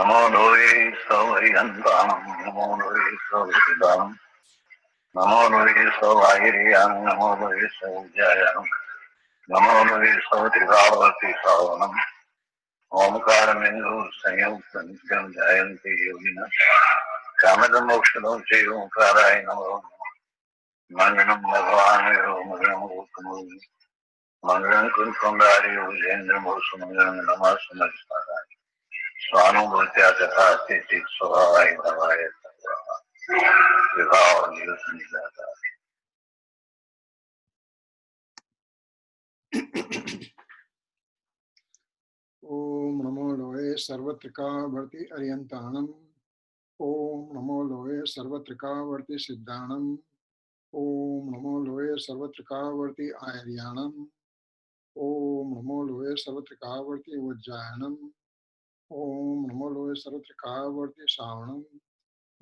Namo Nori Savayantam, Namo Nori Savadam, Namo Nori Savayiriyam, Namo Nori Savajayam, Namo Nori Savadivavati Savanam, Omkaramindu Sanyam Jayanti Yogina, Kamadam Mokshadam Chayomkaray Namo, Manganam Bhagavanayo, Manganam Gautamuni, Manganam Kunkundari Ujendra Mosu Manganam Namasunajistara. Swanubhutya Jathasti Chit Swadhay Bhavaya Tattva Vibhava Niyusanidata. Om Namo Loe Sarvatrika Varti Ariyantanam. Om Namo Loe Sarvatrika Varti Siddhanam. Om Namo Loe Sarvatrika Varti Ayaryanam. Om Namo Loe Sarvatrika Varti Vajjayanam. Om Namo Loe Sarvatrika Varti Savanam.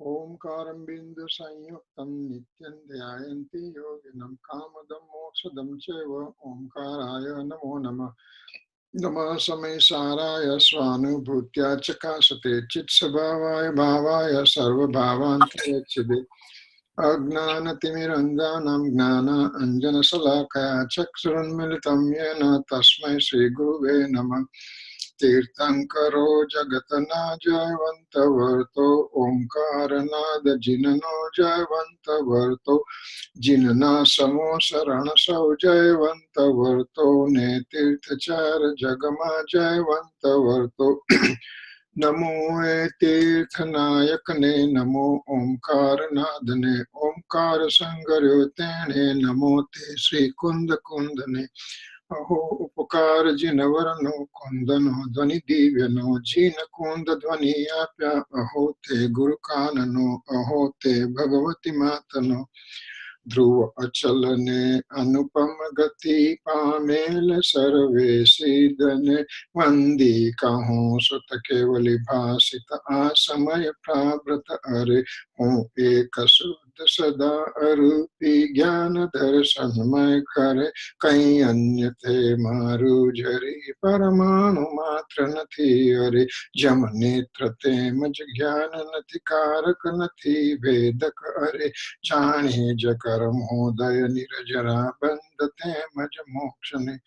Om Karam Bindu Sanyuktam Nityan Dhyayanti Yoginam Kamadam Moksadam Cheva Om Karaya Namo Namah. Nama Samaysaraya Swanubhutya Chakasate Chitsabhavaya Bhavaya Sarva Bhavantarachide Agnanatimirandhanam Gnana Anjana Salakaya Chaksurunmilitam Yena Tasmai Sri Guruve Namah Tirthankaro Jagatana Jayavanta Varto Omkaranada Jinano Jayavanta Varto Jinana Samo Sarana Sau Jayavanta Varto Netirthachara Jagama Jayavanta Varto Namo Tirthanayakane Namo Omkaranadane Omkara Sangaryotane Namo Te Sri Kunda Kundane Aho Upakara Jinavarano Kundano Dvani Divyano Jina Kunda Dvani Apya Aho Te Guru Kanano Aho Te Bhagavati Matano Dhruva Achalane Anupama Gati Pamela Sarve Siddhane Vandi Kahon Sutta Kevali Bhasita Asamaya Prabrata Are Hon Eka Sutta Sada Arupi Jnana Darshanmay Kare Kai Anyate Maru Jari Paramanu Matra Nati Are Jamanitra Tema Jnana Nati Karaka Nati Vedaka Are Jani Jakaram Hodaya Nirajara Bandate Majamokshane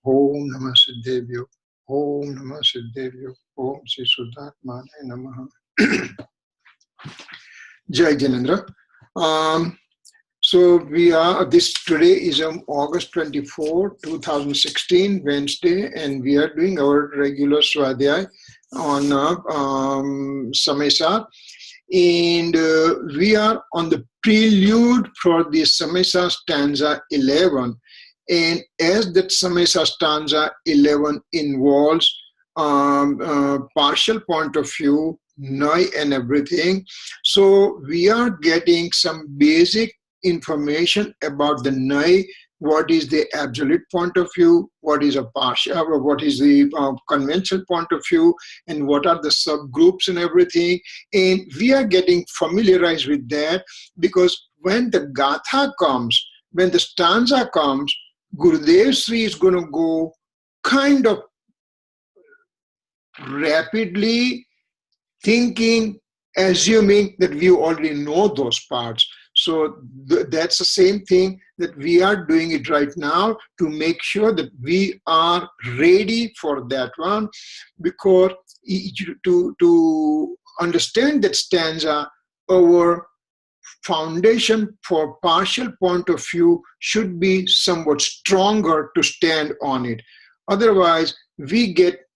Om Namah Siddhevyo Om Namah Siddhevyo Om Sri Suddhatmane Namaha. Jai Janendra. So we are, today is August 24, 2016, Wednesday, and we are doing our regular Swadhay on Samaysar. And we are on the prelude for the Samaysar stanza 11. And as that Samaysar stanza 11 involves partial point of view, Naya and everything, so we are getting some basic information about the Naya. What is the absolute point of view, what is a partial, what is the conventional point of view, and what are the subgroups and everything. And we are getting familiarized with that, because when the Gatha comes, when the stanza comes, Gurudev Sri is going to go kind of rapidly thinking, assuming that we already know those parts. So that's the same thing that we are doing it right now, to make sure that we are ready for that one, because to understand that stanza, our foundation for partial point of view should be somewhat stronger to stand on it. Otherwise, we get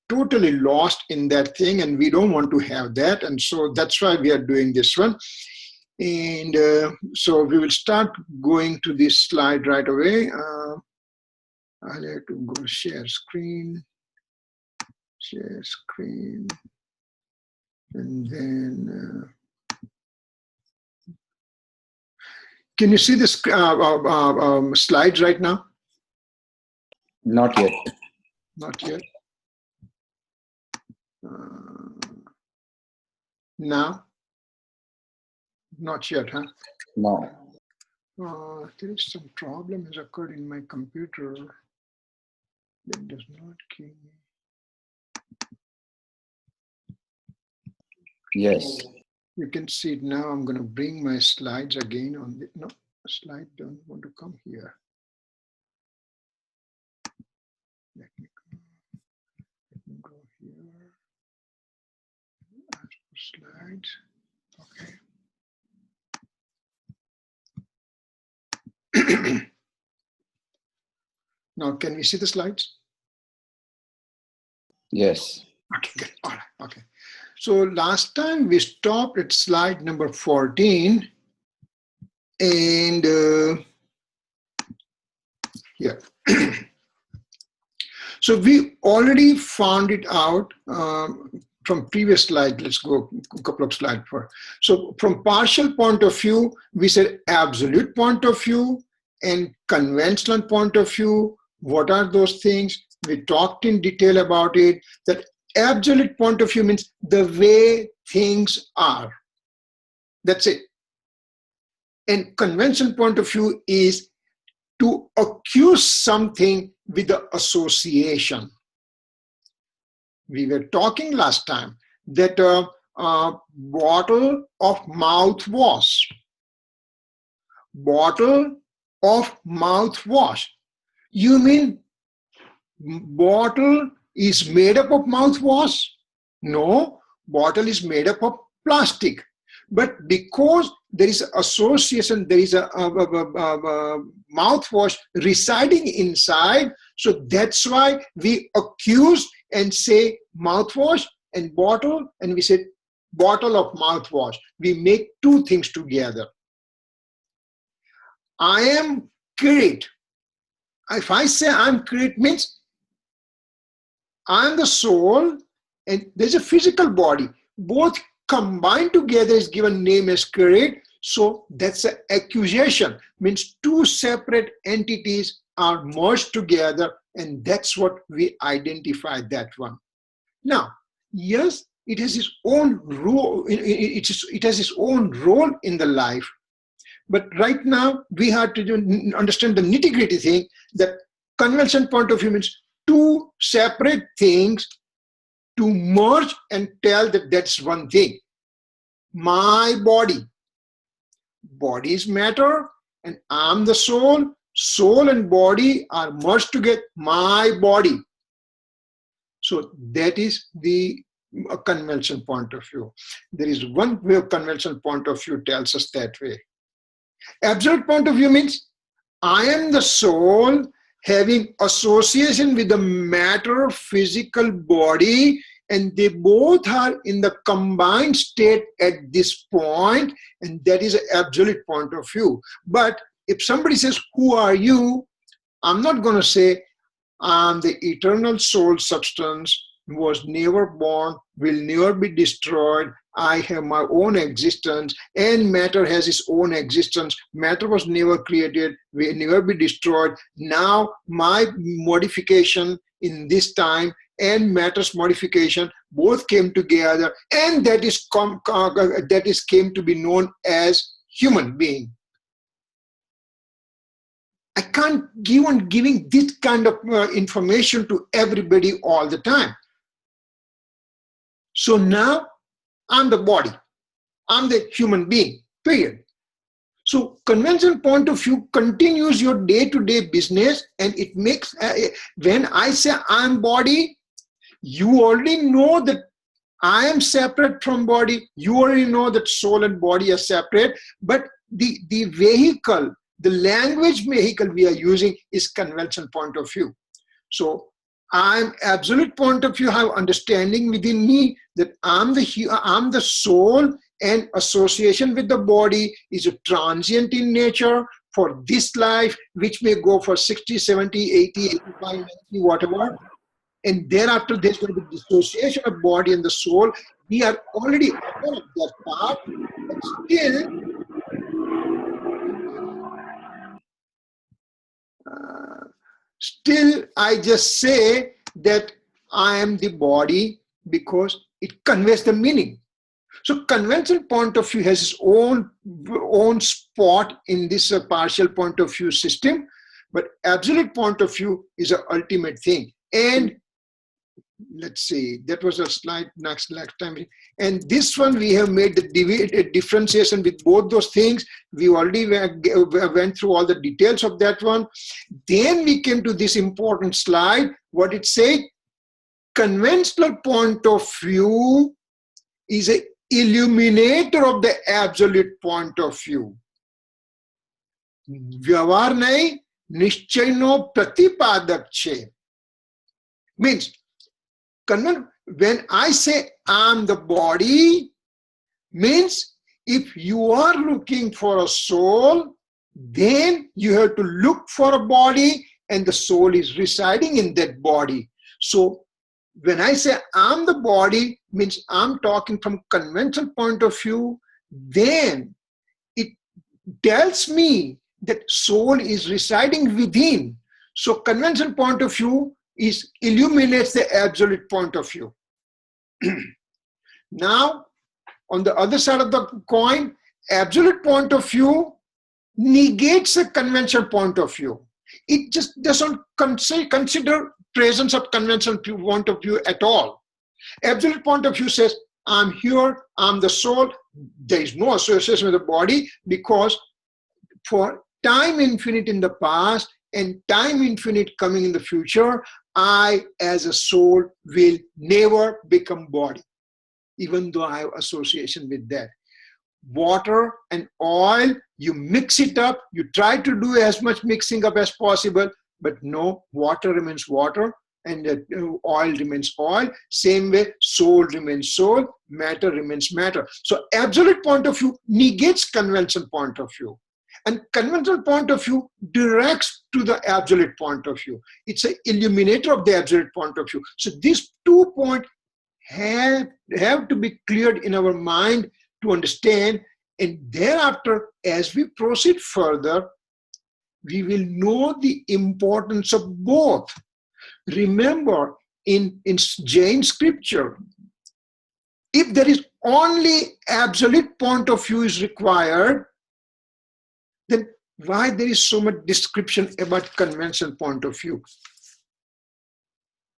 totally lost in that thing, and we don't want to have that. And so that's why we are doing this one. And so we will start going to this slide right away. I'll have to go share screen, and then can you see this slides right now? Not yet. Not yet. Now? Not yet, huh? No. There is some problem has occurred in my computer that does not give me. Yes. You can see it now. I'm going to bring my slides again on the, no, slide don't want to come here. Let me go here. Slides. Okay. Now, can we see the slides? Yes. Okay, good. All right. Okay. So last time we stopped at slide number 14, and yeah. So we already found it out from previous slide. Let's go a couple of slides for. So from partial point of view, we said absolute point of view and conventional point of view. What are those things? We talked in detail about it. That absolute point of view means the way things are. That's it. And conventional point of view is to accuse something with the association. We were talking last time that a bottle of mouthwash. Bottle of mouthwash. You mean bottle is made up of mouthwash? No, bottle is made up of plastic. But because there is association, there is a mouthwash residing inside, so that's why we accuse and say mouthwash and bottle, and we say bottle of mouthwash. We make two things together. I am Kirit. If I say I'm Kirit, means I'm the soul and there's a physical body. Both combined together is given name as Kirit. So that's an accusation. Means two separate entities are merged together, and that's what we identify that one. Now, yes, it has its own role. It has its own role in the life. But right now, we have to understand the nitty-gritty thing that conventional point of view means two separate things to merge and tell that that's one thing. My body. Body is matter, and I'm the soul. Soul and body are merged together. My body. So that is the conventional point of view. There is one way of conventional point of view tells us that way. Absolute point of view means I am the soul having association with the matter physical body, and they both are in the combined state at this point, and that is an absolute point of view. But if somebody says, who are you? I'm not going to say I'm the eternal soul substance, was never born, will never be destroyed. I have my own existence, and matter has its own existence. Matter was never created, will never be destroyed. Now my modification in this time and matter's modification both came together, and that is came to be known as human being. I can't give on giving this kind of information to everybody all the time. So now I'm the body. I'm the human being, period. So conventional point of view continues your day-to-day business, and it makes, when I say I'm body, you already know that I am separate from body. You already know that soul and body are separate, but the vehicle, the language vehicle we are using is conventional point of view. So I'm absolute point of view, have understanding within me that I'm the soul, and association with the body is a transient in nature for this life, which may go for 60, 70, 80, 85, 90, whatever. And thereafter, there's going to be dissociation of body and the soul. We are already aware of that part, but still I just say that I am the body because it conveys the meaning. So conventional point of view has its own spot in this partial point of view system, but absolute point of view is an ultimate thing. And let's see, that was a slide next time. And this one we have made the differentiation with both those things. We already went through all the details of that one. Then we came to this important slide. What it said, conventional point of view is an illuminator of the absolute point of view. Vyavhar nahi, nischayno pratipadak che. Means, when I say I'm the body, means if you are looking for a soul, then you have to look for a body and the soul is residing in that body. So when I say I'm the body, means I'm talking from conventional point of view, then it tells me that soul is residing within. So conventional point of view illuminates the absolute point of view. Now, on the other side of the coin, absolute point of view negates a conventional point of view. It just doesn't consider presence of conventional point of view at all. Absolute point of view says, I'm here, I'm the soul. There is no association with the body, because for time infinite in the past and time infinite coming in the future, I as a soul will never become body, even though I have association with that. Water and oil, you mix it up, you try to do as much mixing up as possible, but no, water remains water and oil remains oil. Same way, soul remains soul, matter remains matter. So absolute point of view negates conventional point of view. And conventional point of view directs to the absolute point of view. It's an illuminator of the absolute point of view. So these 2 points have to be cleared in our mind to understand. And thereafter, as we proceed further, we will know the importance of both. Remember, in Jain scripture, if there is only absolute point of view is required, then why there is so much description about conventional point of view?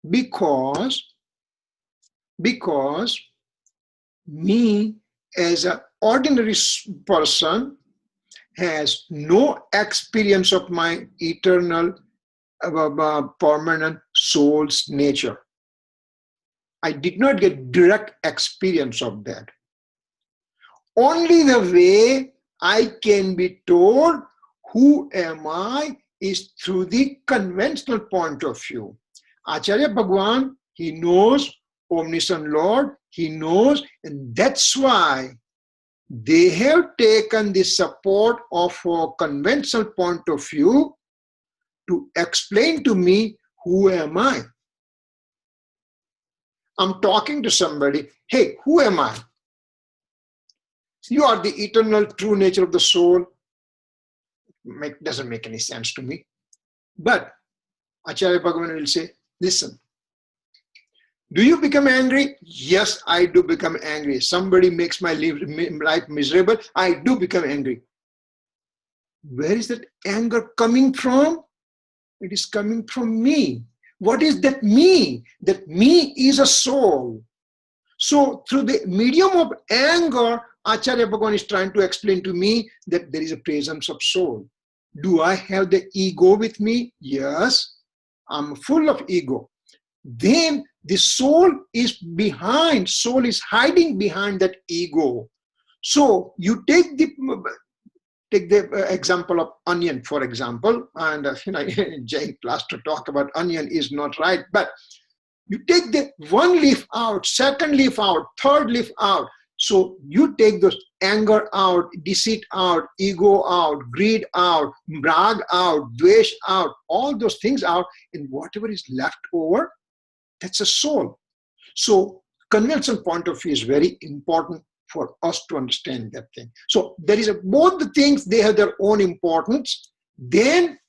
Because me as an ordinary person has no experience of my eternal, permanent soul's nature. I did not get direct experience of that. Only the way I can be told who am I is through the conventional point of view. Acharya Bhagwan, he knows, omniscient Lord, he knows, and that's why they have taken the support of a conventional point of view to explain to me who am I. I'm talking to somebody, hey, who am I? You are the eternal true nature of the soul. Doesn't make any sense to me. But Acharya Bhagavan will say, listen, do you become angry? Yes, I do become angry. Somebody makes my life miserable, I do become angry. Where is that anger coming from? It is coming from me. What is that me? That me is a soul. So through the medium of anger, Acharya Bhagavan is trying to explain to me that there is a presence of soul. Do I have the ego with me? Yes, I'm full of ego. Then the soul is behind, soul is hiding behind that ego. So you take the example of onion, for example, and Jain class to talk about onion is not right, but you take the one leaf out, second leaf out, third leaf out. So you take those anger out, deceit out, ego out, greed out, brag out, dvesh out, all those things out, and whatever is left over, that's a soul. So conventional point of view is very important for us to understand that thing. So there is both the things, they have their own importance. Then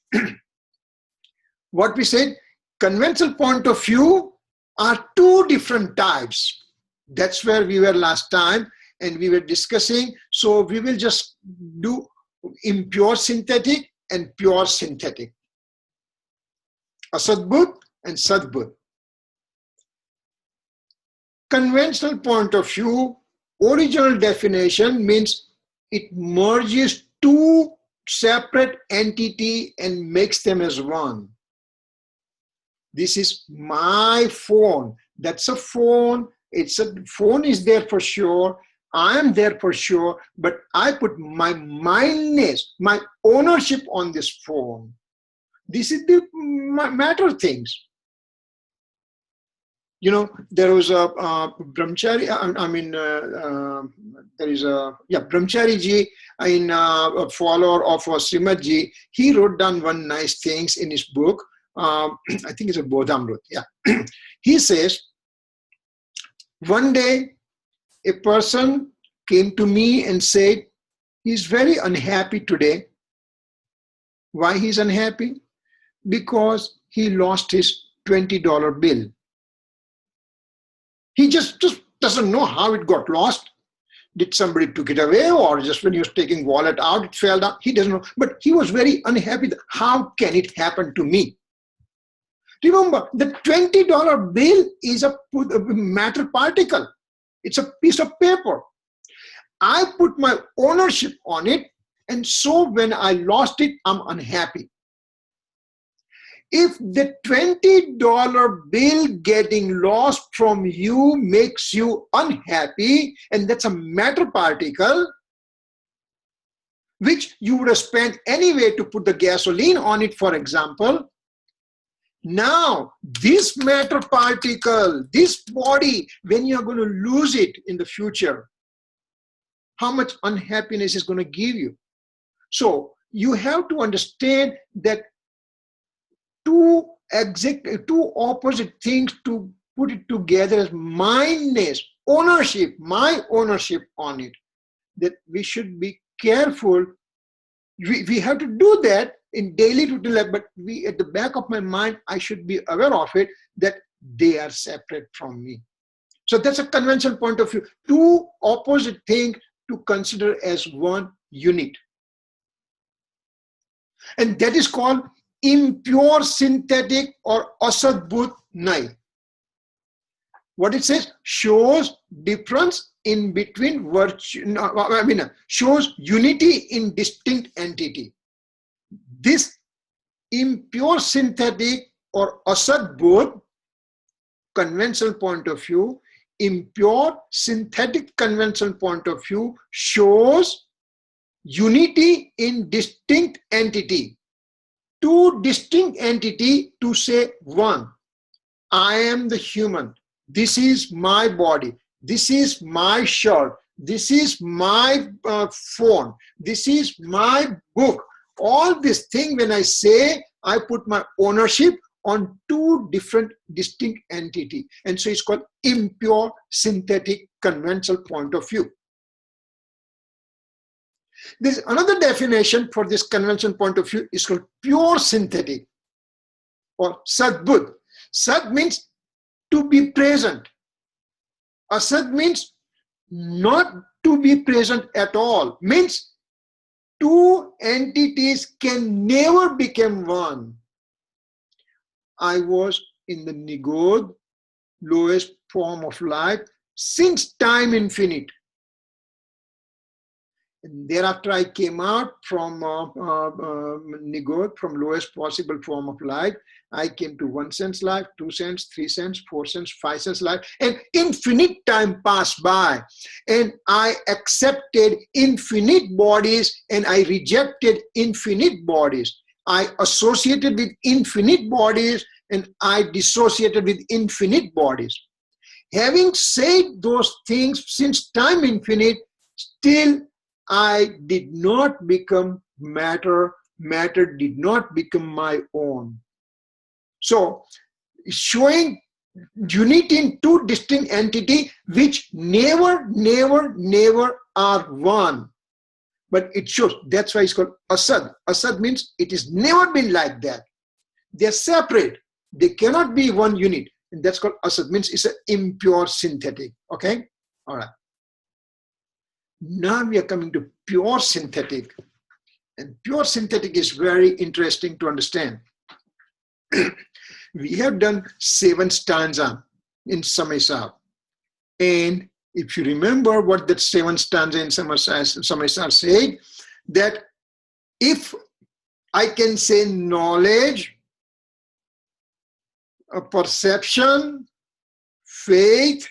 what we said, conventional point of view are two different types. That's where we were last time, and we were discussing. So we will just do impure synthetic and pure synthetic. Asadbudh and Sadbudh. conventional point of view, original definition means it merges two separate entities and makes them as one. This is my phone. That's a phone. Phone is there for sure. I am there for sure, but I put my mindness, my ownership on this phone. This is the matter things. You know, there was a brahmachari, there is a, brahmachari ji, a follower of Srimad ji. He wrote down one nice things in his book. I think it's a Bodhamrut, He says, one day a person came to me and said, he's very unhappy today. Why he's unhappy? Because he lost his $20 bill. He just doesn't know how it got lost. Did somebody took it away, or just when he was taking wallet out, it fell down? He doesn't know. But he was very unhappy. How can it happen to me? Remember, the $20 bill is a matter particle. It's a piece of paper. I put my ownership on it, and so when I lost it, I'm unhappy. If the $20 bill getting lost from you makes you unhappy, and that's a matter particle, which you would have spent anyway to put the gasoline on it, for example, now this matter particle, this body, when you're going to lose it in the future, how much unhappiness is going to give you? So you have to understand that two opposite things to put it together as mindness, ownership, my ownership on it, that we should be careful. We have to do that in daily routine life, but at the back of my mind, I should be aware of it, that they are separate from me. So that's a conventional point of view. Two opposite things to consider as one unit. And that is called impure synthetic or asadbhut Naya. What it says shows difference in between virtue, shows unity in distinct entity. This impure synthetic or asadbhut conventional point of view, impure synthetic conventional point of view shows unity in distinct entity. Two distinct entity to say one. I am the human. This is my body. This is my shirt. This is my phone. This is my book. All this thing, when I say, I put my ownership on two different distinct entity. And so it's called impure synthetic conventional point of view. There's another definition for this conventional point of view is called pure synthetic or sadbhut. Sad means to be present. Asad means not to be present at all. Means two entities can never become one. I was in the Nigod, lowest form of life, since time infinite. And thereafter I came out from Nigod, from lowest possible form of life. I came to 1 sense life, 2 sense, 3 sense, 4 sense, 5 sense life, and infinite time passed by. And I accepted infinite bodies and I rejected infinite bodies. I associated with infinite bodies and I dissociated with infinite bodies. Having said those things since time infinite, still I did not become matter. Matter did not become my own. So, showing unity in two distinct entities which never are one. But it shows, that's why it's called asad. Asad means it has never been like that. They're separate. They cannot be one unit. And that's called asad, means it's an impure synthetic. Okay? All right. Now we are coming to pure synthetic. And pure synthetic is very interesting to understand. We have done 7 stanzas in Samaysar. And if you remember what that 7th stanza in Samaysar said, that if I can say knowledge, perception, faith,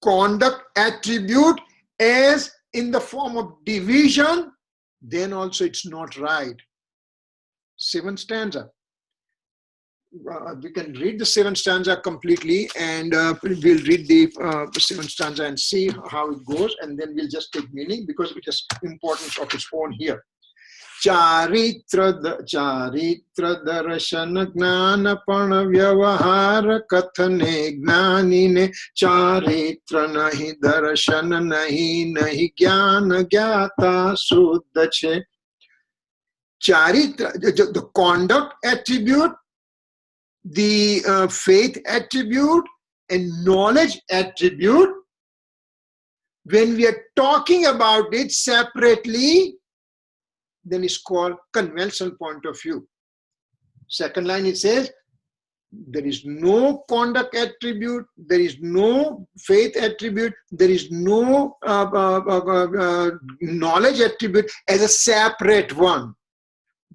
conduct, attribute as in the form of division, then also it's not right. 7th stanza. We can read the 7th stanza completely, and we'll read the 7th stanza and see how it goes, and then we'll just take meaning because it has importance of its own here. Charitra darshan gnana pana vyavahara kathane gnanine charitra nahi darshan nahi jnana gyata suddha che. Charitra, the conduct attribute, the faith attribute, and knowledge attribute, when we are talking about it separately, then it's called conventional point of view. Second line, it says there is no conduct attribute, there is no faith attribute, there is no knowledge attribute as a separate one.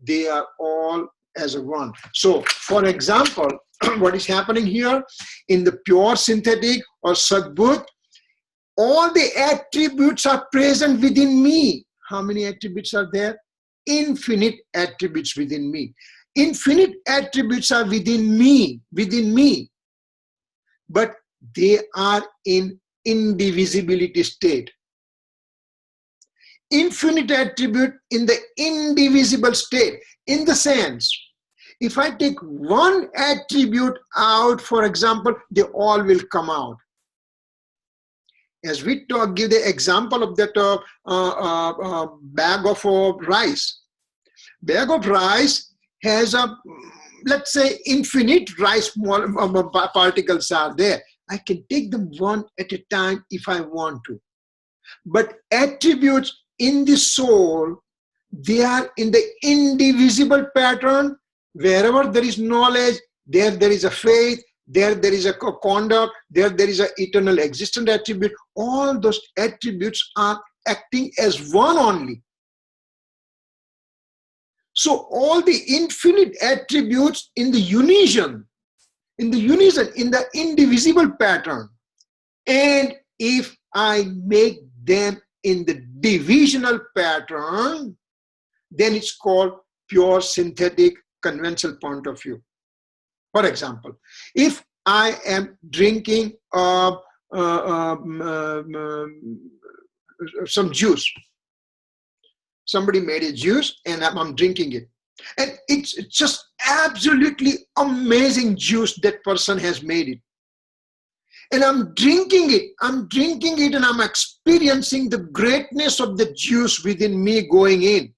They are all as a one. So, for example, what is happening here in the pure synthetic or Sadbut, all the attributes are present within me. How many attributes are there? Infinite attributes within me. Infinite attributes are within me, but they are in indivisibility state. Infinite attribute in the indivisible state, in the sense, if I take one attribute out, for example, they all will come out. As we give the example of that bag of rice. Bag of rice has a, let's say, infinite rice particles are there. I can take them one at a time if I want to. But attributes in the soul, they are in the indivisible pattern. Wherever there is knowledge, there is a faith, there is a conduct, there is an eternal existent attribute. All those attributes are acting as one only. So all the infinite attributes in the unison, in the indivisible pattern. And if I make them in the divisional pattern, then it's called pure synthetic conventional point of view. For example, if I am drinking some juice, somebody made a juice and I'm drinking it, and it's just absolutely amazing juice that person has made it, and I'm drinking it and I'm experiencing the greatness of the juice within me going in.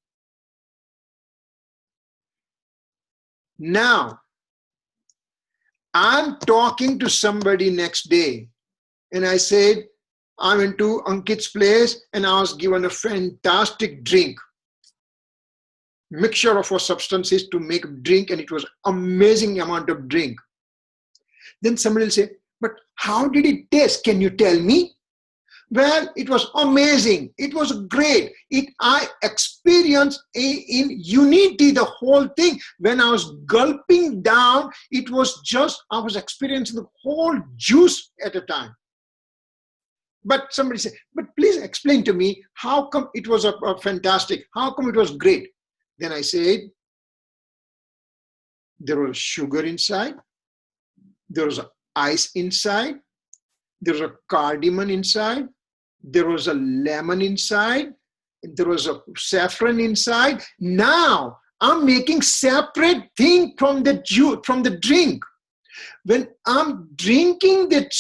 Now I'm talking to somebody next day and I said, I went to Ankit's place and I was given a fantastic drink, mixture of substances to make a drink, and it was amazing amount of drink. Then somebody will say, but how did it taste? Can you tell me? Well, it was amazing. It was great. I experienced in unity the whole thing. When I was gulping down, it was just, I was experiencing the whole juice at a time. But somebody said, but please explain to me, how come it was a fantastic? How come it was great? Then I said, there was sugar inside. There was ice inside. There was a cardamom inside. There was a lemon inside. There was a saffron inside. Now I'm making separate thing from the juice, from the drink. When I'm drinking that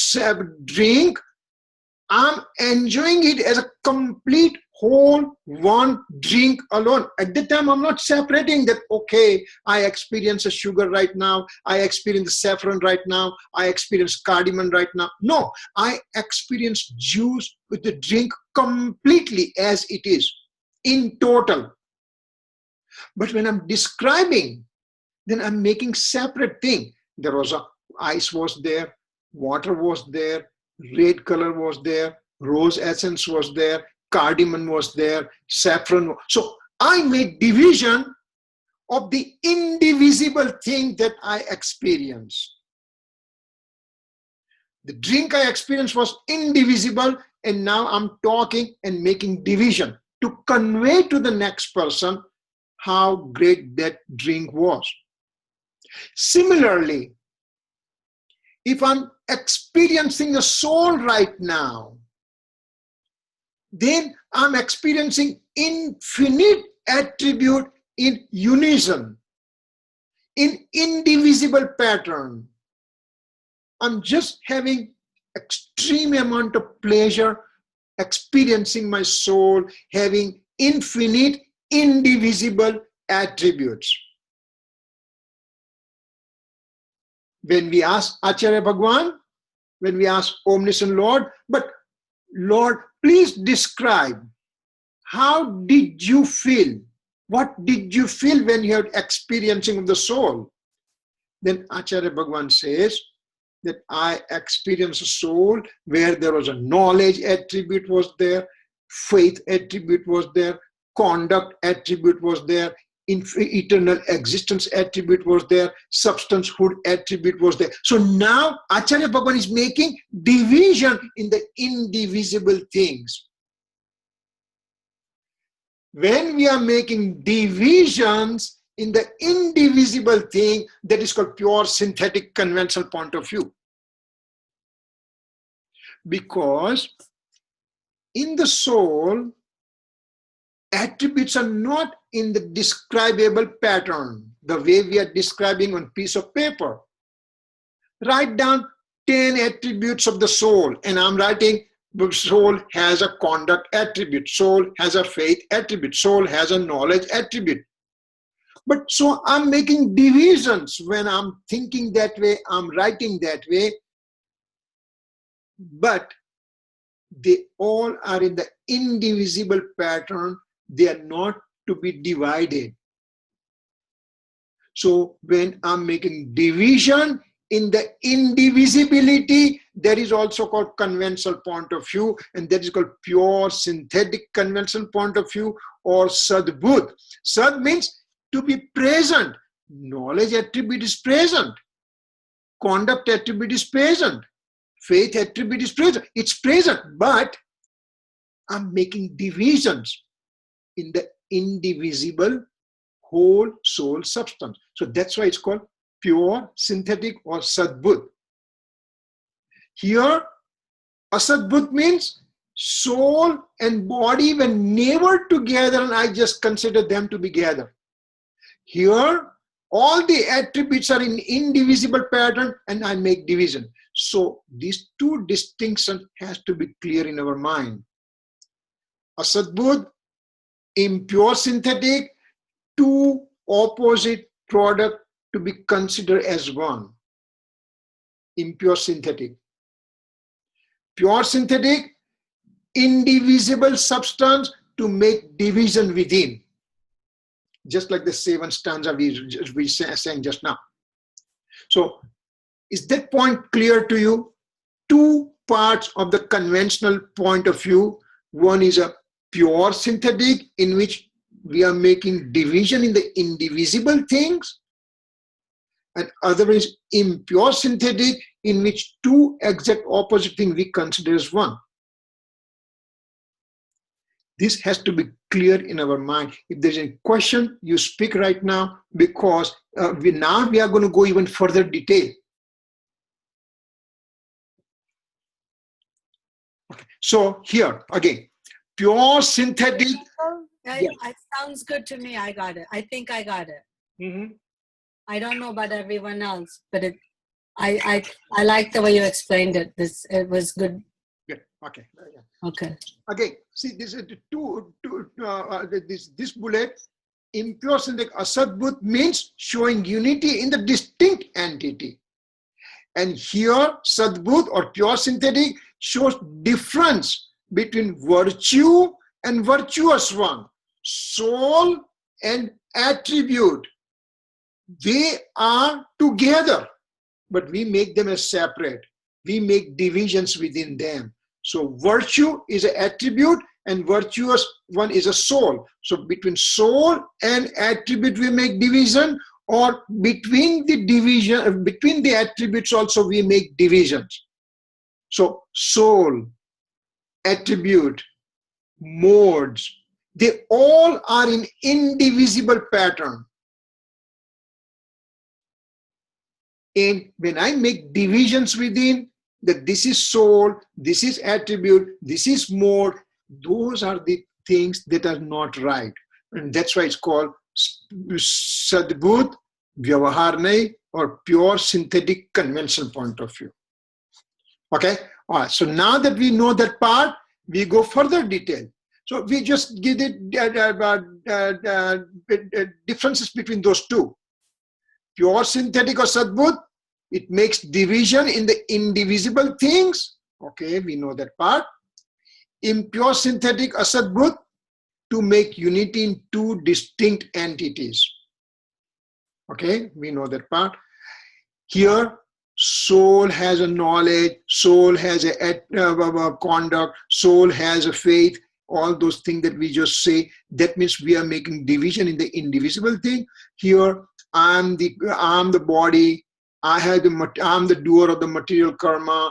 drink, I'm enjoying it as a complete whole one drink alone. At the time, I'm not separating that, okay, I experience a sugar right now, I experience saffron right now, I experience cardamom right now. No, I experience juice with the drink completely as it is, in total. But when I'm describing, then I'm making separate thing. There was ice was there, water was there, red color was there, rose essence was there, cardamom was there, saffron. So I made division of the indivisible thing that I experienced. The drink I experienced was indivisible, and now I'm talking and making division to convey to the next person how great that drink was. Similarly, if I'm experiencing the soul right now, then I'm experiencing infinite attribute in unison, in indivisible pattern. I'm just having extreme amount of pleasure, experiencing my soul, having infinite, indivisible attributes. When we ask Acharya Bhagwan, when we ask Omniscient Lord, but Lord, please describe, how did you feel? What did you feel when you had experiencing of the soul? Then Acharya Bhagwan says that I experienced a soul where there was a knowledge attribute was there, faith attribute was there, conduct attribute was there, eternal existence attribute was there, substancehood attribute was there. So now Acharya Bhagwan is making division in the indivisible things. When we are making divisions in the indivisible thing, that is called pure synthetic conventional point of view. Because in the soul, attributes are not in the describable pattern, the way we are describing on piece of paper. Write down 10 attributes of the soul, and I'm writing the soul has a conduct attribute, soul has a faith attribute, soul has a knowledge attribute. But so I'm making divisions when I'm thinking that way, I'm writing that way, but they all are in the indivisible pattern. They are not to be divided. So when I'm making division in the indivisibility, that is also called conventional point of view, and that is called pure synthetic conventional point of view, or Sadbudh. Sad means to be present. Knowledge attribute is present. Conduct attribute is present. Faith attribute is present. It's present, but I'm making divisions in the indivisible whole soul substance. So that's why it's called pure synthetic or Sadbudh. Here, Asadbudh means soul and body were never together and I just consider them to be together. Here, all the attributes are in indivisible pattern and I make division. So these two distinctions has to be clear in our mind. Asadbudh, impure synthetic, two opposite product to be considered as one. Impure synthetic. Pure synthetic, indivisible substance to make division within. Just like the 7th stanza we sang just now. So, is that point clear to you? Two parts of the conventional point of view. One is a pure synthetic in which we are making division in the indivisible things. And other is impure synthetic in which two exact opposite things we consider as one. This has to be clear in our mind. If there's a question, you speak right now, because we are going to go even further detail. Okay. So here again, pure synthetic. It sounds good to me. I got it. I think I got it. Mm-hmm. I don't know about everyone else, but I like the way you explained it. It was good. Good. Okay. Okay. Again, see, this is this bullet. Impure synthetic Asadbudh means showing unity in the distinct entity, and here Sadbudh or pure synthetic shows difference between virtue and virtuous one, soul and attribute. They are together, but we make them as separate. we make divisions within them. So virtue is an attribute and virtuous one is a soul. So between soul and attribute we make division, or between the attributes also we make divisions. So soul, attribute, modes, they all are in indivisible pattern. And when I make divisions within, that this is soul, this is attribute, this is mode, those are the things that are not right. And that's why it's called Sadbut, Vyavahar Nahi, or pure synthetic conventional point of view. Okay? All right. So now that we know that part, we go further detail. So we just give it differences between those two. Pure synthetic or Sadbut, it makes division in the indivisible things. Okay, we know that part. Impure synthetic or Sadbut, to make unity in two distinct entities. Okay, we know that part. Here, soul has a knowledge, soul has a conduct, soul has a faith, all those things that we just say. That means we are making division in the indivisible thing. Here, I'm the body. I'm the doer of the material karma.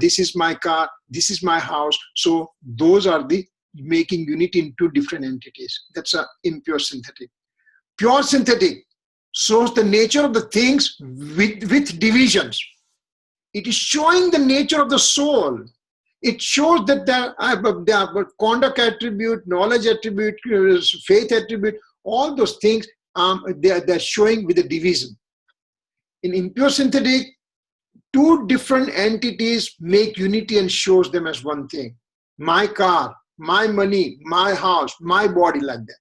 This is my car. This is my house. So those are the making unity in two different entities. That's a impure synthetic. Pure synthetic shows the nature of the things with divisions. It is showing the nature of the soul. It shows that the conduct attribute, knowledge attribute, faith attribute, all those things, they're showing with the division. In impure synthetic, two different entities make unity and shows them as one thing. My car, my money, my house, my body, like that.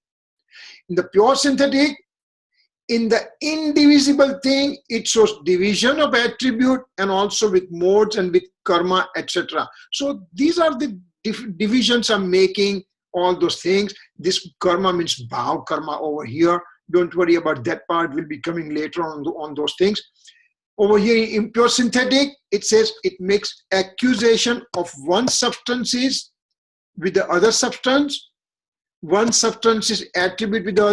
In the pure synthetic, in the indivisible thing, it shows division of attribute and also with modes and with karma, etc. So these are the divisions I'm making, all those things. This karma means bhav karma over here. Don't worry about that part. We'll be coming later on those things. Over here in impure synthetic, it says it makes accusation of one substances with the other substance. One substance is attribute with the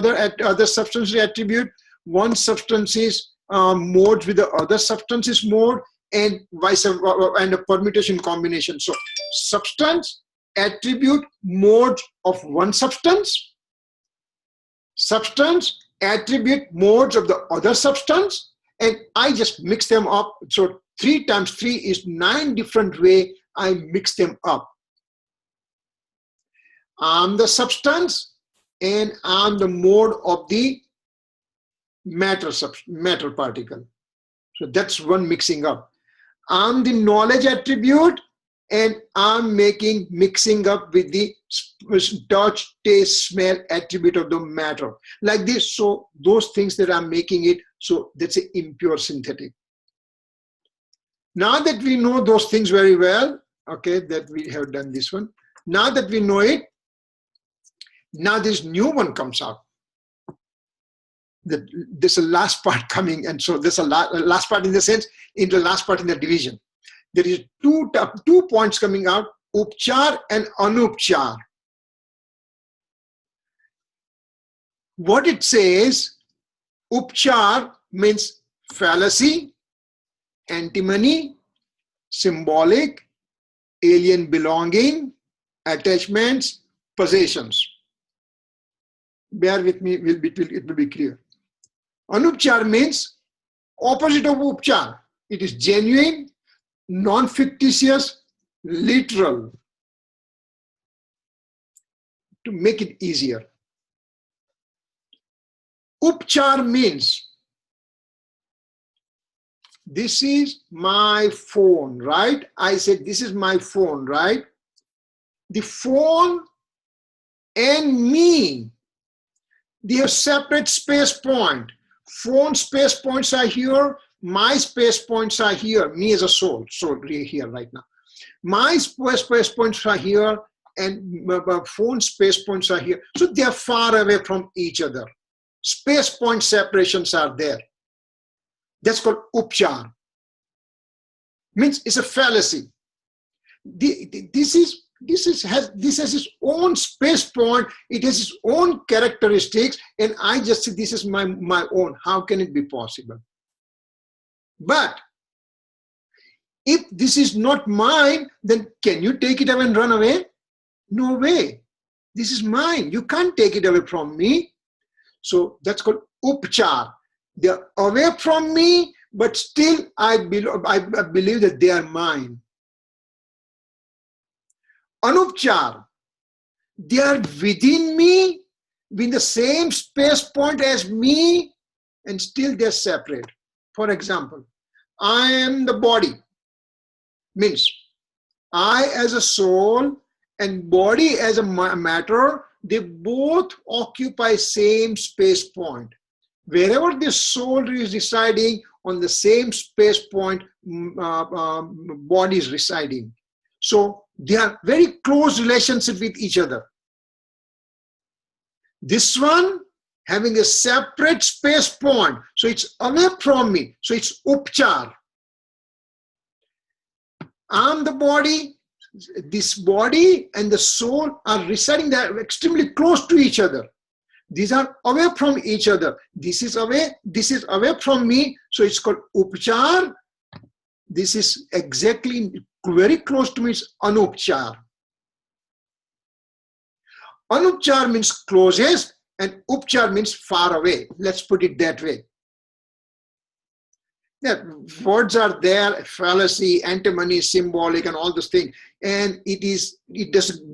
other substance is attribute. One substance is mode with the other substance is mode, and vice versa, and a permutation combination. So substance, attribute, mode of one substance, substance, attribute, modes of the other substance, and I just mix them up. So 3 times 3 is 9 different ways I mix them up. I'm the substance and I'm the mode of the matter particle. So that's one mixing up. I'm the knowledge attribute and I'm mixing up with the touch, taste, smell attribute of the matter. Like this, so those things that I'm making it, so that's an impure synthetic. Now that we know those things very well, okay, that we have done this one. Now that we know it, now this new one comes out. There's a last part coming, and so there's a last part in the sense, in the last part in the division. There is two points coming out, upchar and anupchar. What it says, upchar means fallacy, antimony, symbolic, alien belonging, attachments, possessions. Bear with me, it will be clear. Anupchar means opposite of upchar. It is genuine, non-fictitious, literal. To make it easier. Upchar means this is my phone, right? I said this is my phone, right? The phone and me, they have separate space point. Phone space points are here, my space points are here, me as a soul here right now. My space points are here and phone space points are here. So they are far away from each other. Space point separations are there. That's called upchar. means it's a fallacy. This has its own space point. It has its own characteristics, and I just say this is my own. How can it be possible? But if this is not mine, then can you take it away and run away? No way. This is mine. You can't take it away from me. So that's called upchar. They are away from me, but still I believe that they are mine. Anupchar. They are within me, in the same space point as me, and still they're separate. For example, I am the body. Means I as a soul and body as a matter, they both occupy same space point. Wherever the soul is residing, on the same space point, body is residing. So they are very close relationship with each other. This one having a separate space point, so it's away from me, so it's upchar. I'm the body. This body and the soul are residing there extremely close to each other. These are away from each other. This is away from me, so it's called upchar. This is exactly very close to me, it's anupchar. Anupchar means closest and upchar means far away. Let's put it that way. Yeah, words are there, fallacy, antinomy, symbolic, and all those things, and it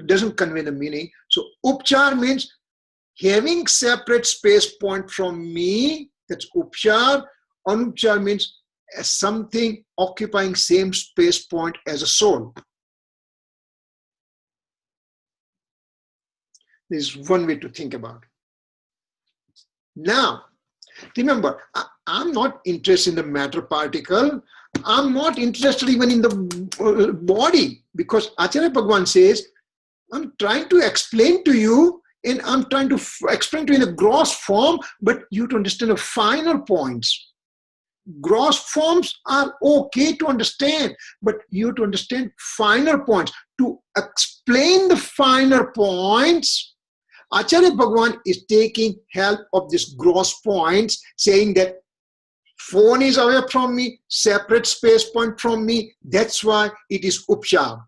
doesn't convey the meaning. So upchar means having separate space point from me. That's upchar. Anupchar means something occupying same space point as a soul. This is one way to think about it. Now, remember, I'm not interested in the matter particle. I'm not interested even in the body, because Acharya Bhagwan says, I'm trying to explain to you, and I'm trying to explain to you in a gross form, but you to understand the finer points. Gross forms are okay to understand, but you to understand finer points. To explain the finer points, Acharya Bhagwan is taking help of these gross points, saying that phone is away from me, separate space point from me, that's why it is upchar.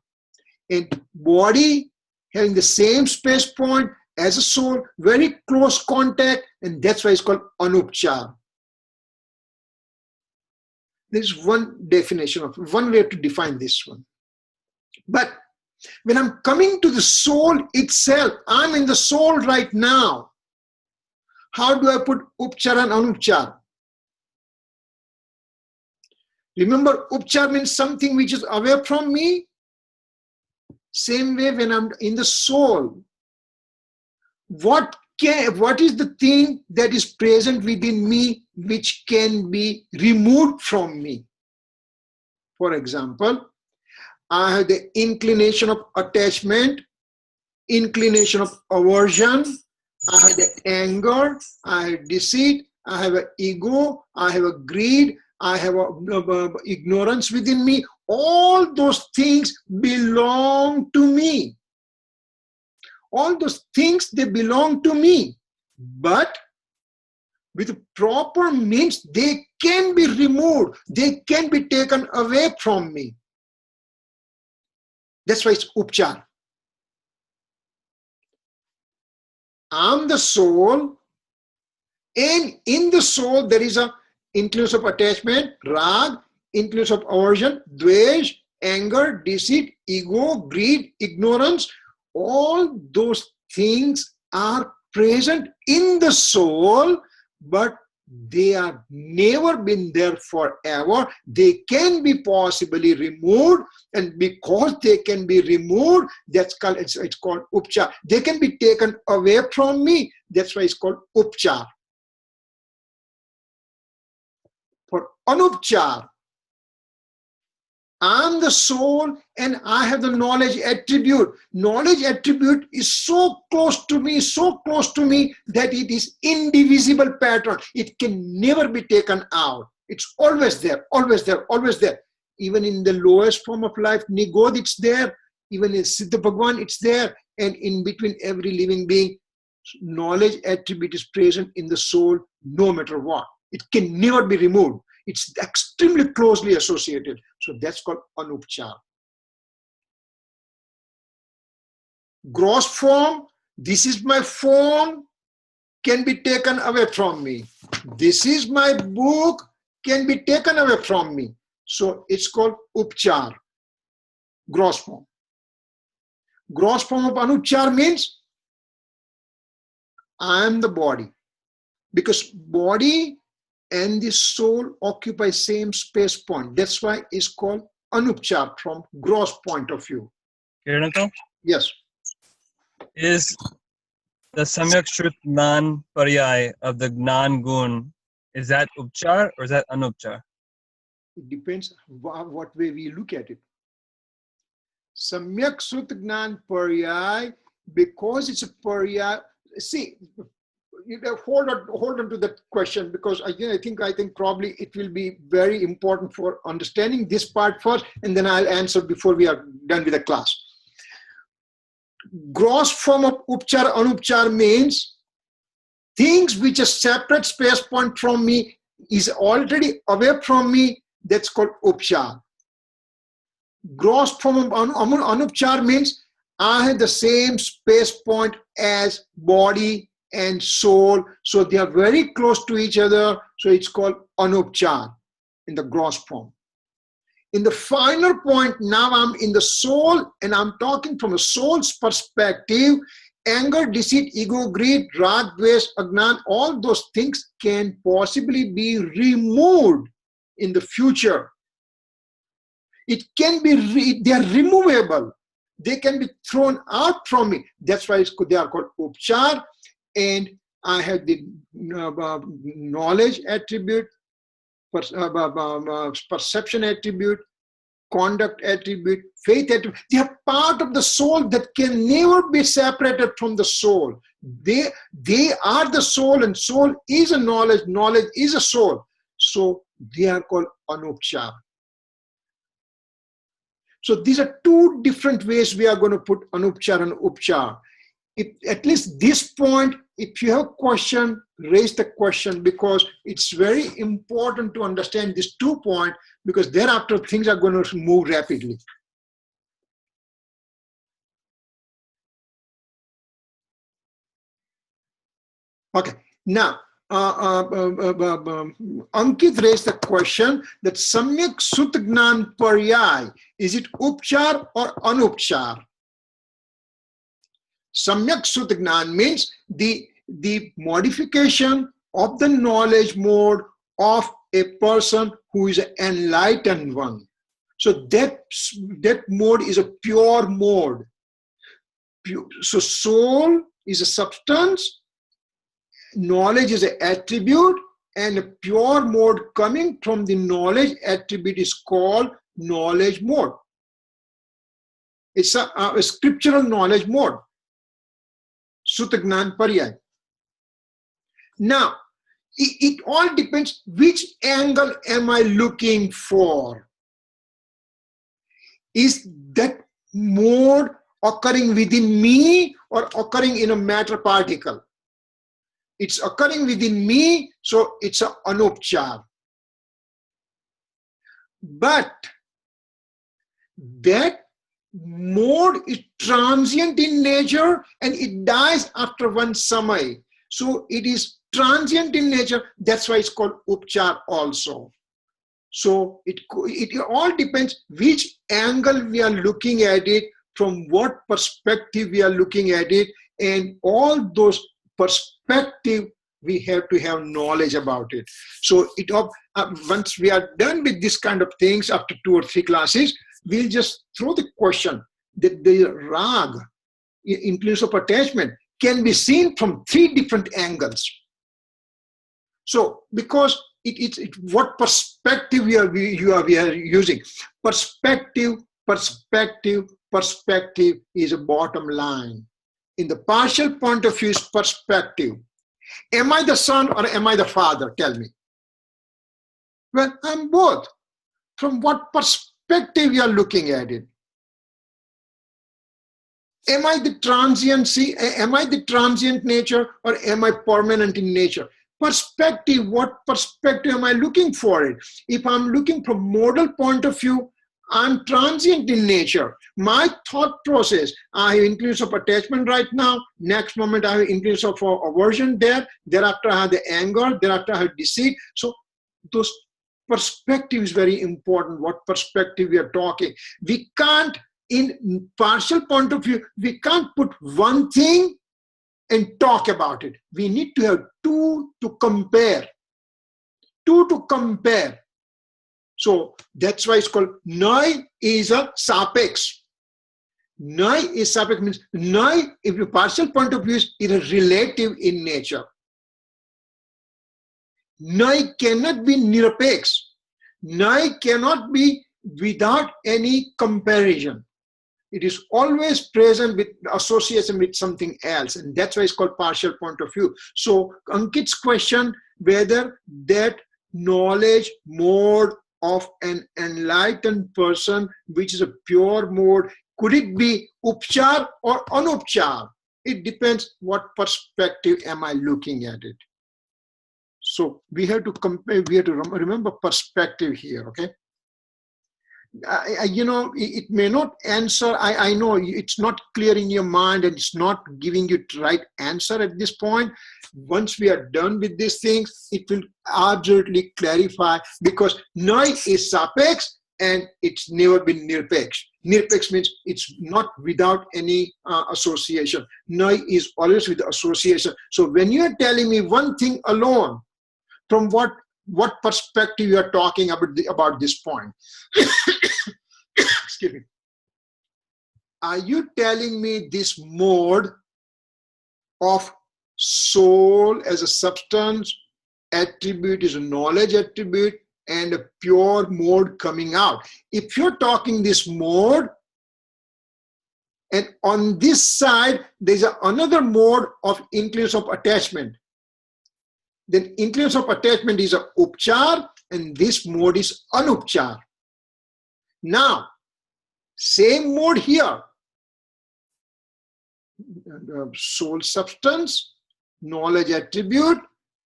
And body having the same space point as a soul, very close contact, and that's why it's called anupchar. There's one definition of one way to define this one. But when I'm coming to the soul itself, I'm in the soul right now. How do I put upchar and anupchar? Remember, upchar means something which is away from me. Same way when I'm in the soul, what is the thing that is present within me which can be removed from me? For example, I have the inclination of attachment, inclination of aversion, I have the anger, I have deceit, I have an ego, I have a greed, I have a ignorance within me. All those things belong to me. All those things, they belong to me. But with proper means, they can be removed. They can be taken away from me. That's why it's upchar. I'm the soul, and in the soul there is a inclusive of attachment, rag, inclusive of aversion, dvesh, anger, deceit, ego, greed, ignorance. All those things are present in the soul, but they are never been there forever. They can be possibly removed, and because they can be removed, that's called it's called upchar. They can be taken away from me. That's why it's called upchar. For anupchar, I'm the soul and I have the knowledge attribute. Knowledge attribute is so close to me that it is indivisible pattern. It can never be taken out. It's always there, always there, always there. even in the lowest form of life, Nigod, it's there. Even in Siddha Bhagwan, it's there. And in between every living being, knowledge attribute is present in the soul, no matter what. It can never be removed. It's extremely closely associated. So that's called Anupchar. Gross form, this is my form, can be taken away from me. This is my book, can be taken away from me. So it's called Upchar, gross form. Gross form of Anupchar means I am the body. Because body and the soul occupy same space point. That's why it's called Anupchar from gross point of view. Kirit, Yes. is the Samyak Shrut Gnan Paryay of the Gnan Gun, is that Upchar or is that Anupchar? It depends what way we look at it. Samyak Sut Gnan Paryay, because it's a Paryay. See, hold on to that question, because I think probably it will be very important for understanding this part first, and then I'll answer before we are done with the class. Gross form of Upchar, Anupchar means things which are separate space point from me is already away from me. That's called Upchar. Gross form of Anupchar means I have the same space point as body and soul. So they are very close to each other. So it's called Anupchar in the gross form. In the final point, now I'm in the soul and I'm talking from a soul's perspective. Anger, deceit, ego, greed, rag, dvesh, agnan, all those things can possibly be removed in the future. It can be, they are removable. They can be thrown out from me. That's why they are called Upchar. And I have the knowledge attribute, perception attribute, conduct attribute, faith attribute. They are part of the soul that can never be separated from the soul. They are the soul, and soul is a knowledge, knowledge is a soul. So they are called Anupchar. So these are two different ways we are going to put Anupchar and Upchar. If, at least this point, if you have a question, raise the question, because it's very important to understand these 2 points, because thereafter things are going to move rapidly. Okay, now Ankit raised the question that Samyak Sut Gnan Paryay, is it Upchar or Anupchar? Samyak Sut Gnan means the modification of the knowledge mode of a person who is an enlightened one. So that mode is a pure mode. So soul is a substance, knowledge is an attribute, and a pure mode coming from the knowledge attribute is called knowledge mode. It's a scriptural knowledge mode. Sut Gnan Paryay. Now, it all depends which angle am I looking for. Is that mode occurring within me or occurring in a matter particle? It's occurring within me, so it's an Anupchar. But that mode is transient in nature and it dies after one samay. So it is transient in nature. That's why it's called Upchar also. So it all depends which angle we are looking at it, from what perspective we are looking at it, and all those perspective we have to have knowledge about it. So once we are done with this kind of things after 2 or 3 classes, we'll just throw the question that the rag, influence of attachment, can be seen from 3 different angles. So because it's what perspective we are using. Perspective is a bottom line. In the partial point of view is perspective. Am I the son or am I the father? Tell me. Well, I'm both. From what perspective perspective you are looking at it. Am I the transient nature, or am I permanent in nature? Perspective, what perspective am I looking for it? If I'm looking from modal point of view, I'm transient in nature. My thought process, I have increase of attachment right now. Next moment, I have increase of aversion there. Thereafter, I have the anger. Thereafter, I have deceit. So those perspective is very important. What perspective we are talking? We can't, in partial point of view, we can't put one thing and talk about it. We need to have two to compare. Two to compare. So that's why it's called Naya is a sapex. Naya is sapex means Naya, if the partial point of view is relative in nature. Naya cannot be nirapex. Naya cannot be without any comparison. It is always present with association with something else, and that's why it's called partial point of view. So Ankit's question, whether that knowledge mode of an enlightened person, which is a pure mode, could it be upchar or anupchar? It depends what perspective am I looking at it. So we have to compare, we have to remember perspective here, okay? It may not answer, I know it's not clear in your mind and it's not giving you the right answer at this point. Once we are done with these things, it will absolutely clarify, because Naya is sapex and it's never been nirpex. Nirpex means it's not without any association. Naya is always with association. So when you are telling me one thing alone, from what perspective you are talking about this point? Excuse me. Are you telling me this mode of soul as a substance, attribute is a knowledge attribute, and a pure mode coming out? If you're talking this mode, and on this side there's another mode of increase of attachment, then increase of attachment is a upchar, and this mode is anupchar. Now, same mode here, soul substance, knowledge attribute,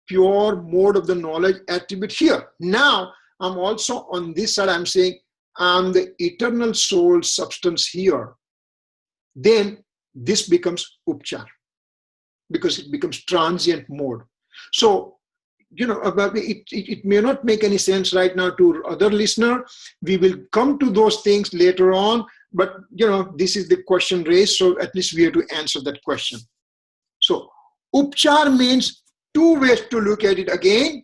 pure mode of the knowledge attribute here. Now, I'm also on this side, I'm saying I'm the eternal soul substance here. Then this becomes upchar, because it becomes transient mode. So, it may not make any sense right now to other listener. We will come to those things later on, but this is the question raised, so at least we have to answer that question. So, upchar means two ways to look at it again.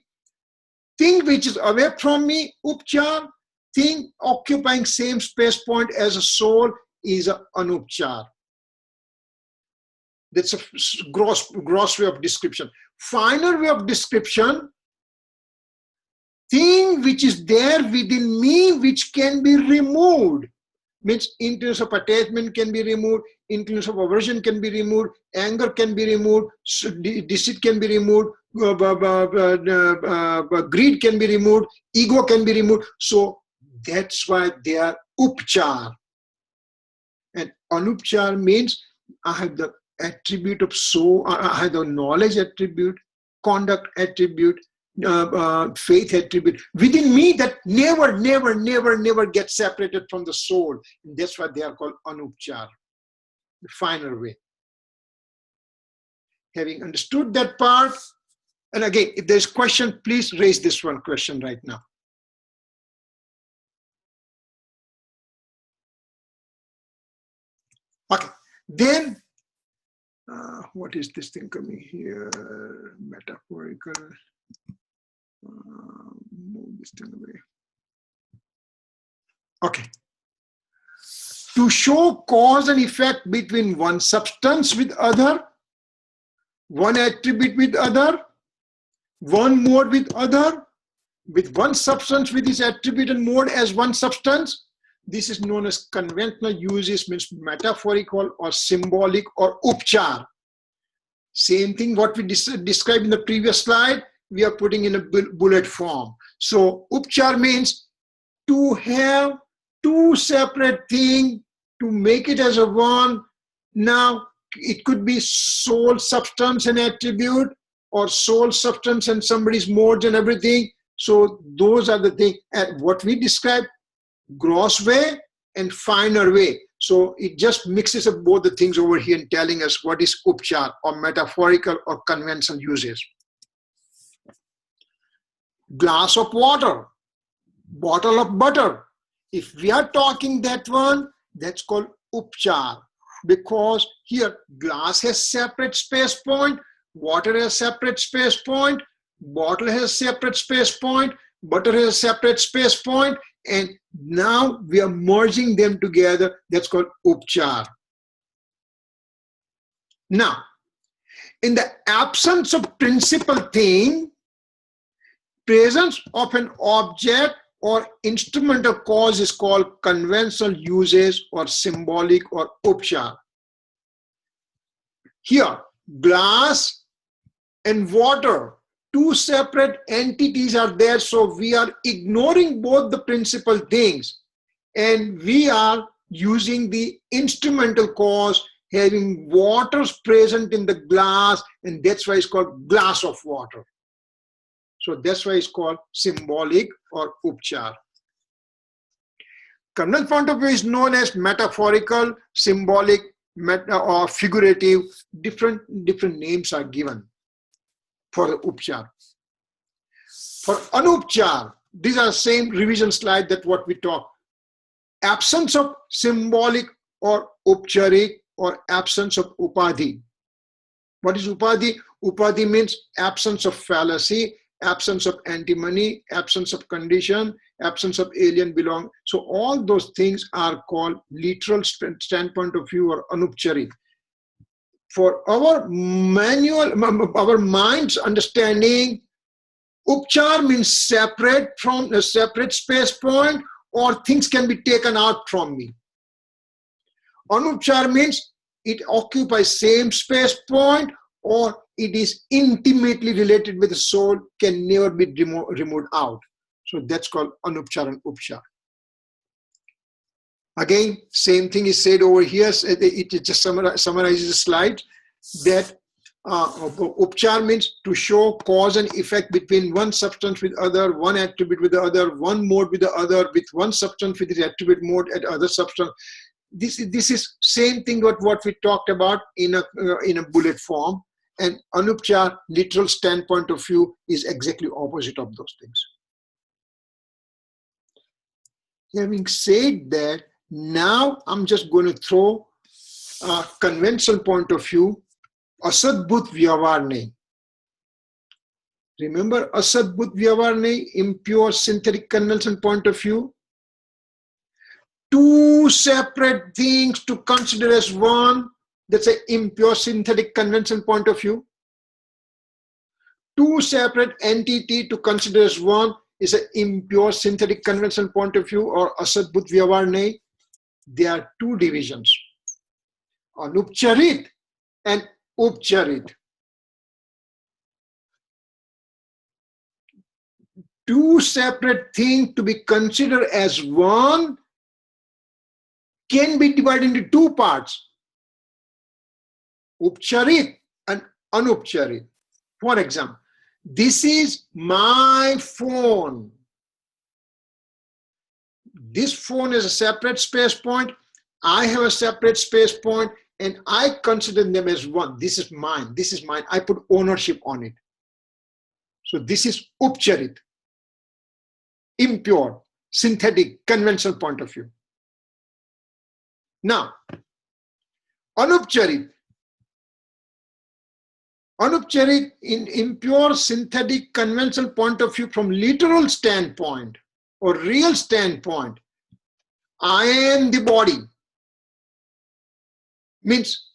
Thing which is away from me, upchar. Thing occupying same space point as a soul is a anupchar. That's a gross way of description. Final way of description, thing which is there within me which can be removed. Means increase of attachment can be removed, increase of aversion can be removed, anger can be removed, deceit can be removed, greed can be removed, ego can be removed. So that's why they are upchar. And anupchar means I have the attribute of soul, I have the knowledge attribute, conduct attribute, faith attribute within me that never gets separated from the soul. And that's why they are called anupchar, the final way. Having understood that part, and again, if there's question, please raise this one question right now. Okay, then what is this thing coming here? Metaphorical. Move this thing away. Okay. To show cause and effect between one substance with other, one attribute with other, one mode with other, with one substance with its attribute and mode as one substance. This is known as conventional uses, means metaphorical or symbolic or upchar. Same thing what we described in the previous slide, we are putting in a bullet form. So upchar means to have two separate things to make it as a one. Now, it could be soul, substance, and attribute, or soul, substance, and somebody's modes and everything. So those are the things. And what we describe, gross way and finer way. So it just mixes up both the things over here and telling us what is upchar, or metaphorical or conventional uses. Glass of water, bottle of butter. If we are talking that one, that's called upchar, because here glass has separate space point, water has separate space point, bottle has separate space point, butter has a separate space point, and now we are merging them together. That's called upchar. Now, in the absence of principal thing, presence of an object or instrumental cause is called conventional uses or symbolic or upchar. Here, glass and water, two separate entities are there, so we are ignoring both the principal things and we are using the instrumental cause, having water present in the glass, and that's why it's called glass of water. So that's why it's called symbolic or upchar. Conventional point of view is known as metaphorical, symbolic, or figurative. Different names are given for the upchar. For anupchar, these are same revision slide that what we talk. Absence of symbolic or upcharik, or absence of upadhi. What is upadhi? Upadhi means absence of fallacy, absence of antimony, absence of condition, absence of alien belong. So all those things are called literal standpoint of view or anupcharik. For our mind's understanding, upchar means separate from a separate space point, or things can be taken out from me. Anupchar means it occupies same space point, or it is intimately related with the soul, can never be removed out. So that's called anupchar and upchar. Again, same thing is said over here. It just summarizes the slide that upchar means to show cause and effect between one substance with other, one attribute with the other, one mode with the other, with one substance with the attribute mode at other substance. This is same thing what we talked about in a bullet form. And anupchar, literal standpoint of view, is exactly opposite of those things. Having said that, now I'm just going to throw a conventional point of view, asadbhut vyavarne. Remember asadbhut vyavarne, impure synthetic conventional point of view? Two separate things to consider as one. That's an impure synthetic conventional point of view. Two separate entity to consider as one is an impure synthetic conventional point of view, or asadbhut vyavarne. There are two divisions, anupcharit and upcharit. Two separate things to be considered as one can be divided into two parts, upcharit and anupcharit. For example, this is my phone. This phone is a separate space point. I have a separate space point, and I consider them as one. This is mine. This is mine. I put ownership on it. So this is upcharit, impure, synthetic, conventional point of view. Now, anupcharit. Anupcharit, in impure, synthetic, conventional point of view from literal standpoint or real standpoint, I am the body. Means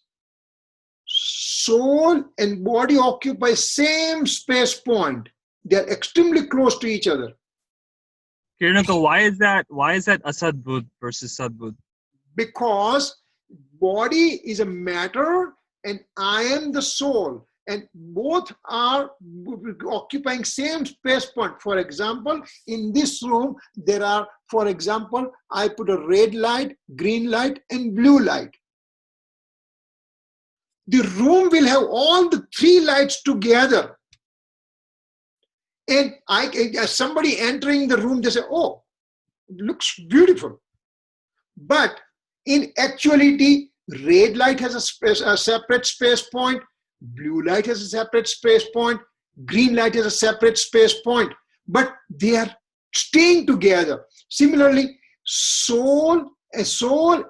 soul and body occupy same space point. They are extremely close to each other. Kirit, why is that asadbhut versus sadbhut? Because body is a matter and I am the soul. and both are occupying same space point. For example, in this room, there are, for example, I put a red light, green light, and blue light. The room will have all the three lights together. And as somebody entering the room, they say, oh, it looks beautiful. But in actuality, red light has a separate space point, blue light has a separate space point, green light has a separate space point, but they are staying together. Similarly, soul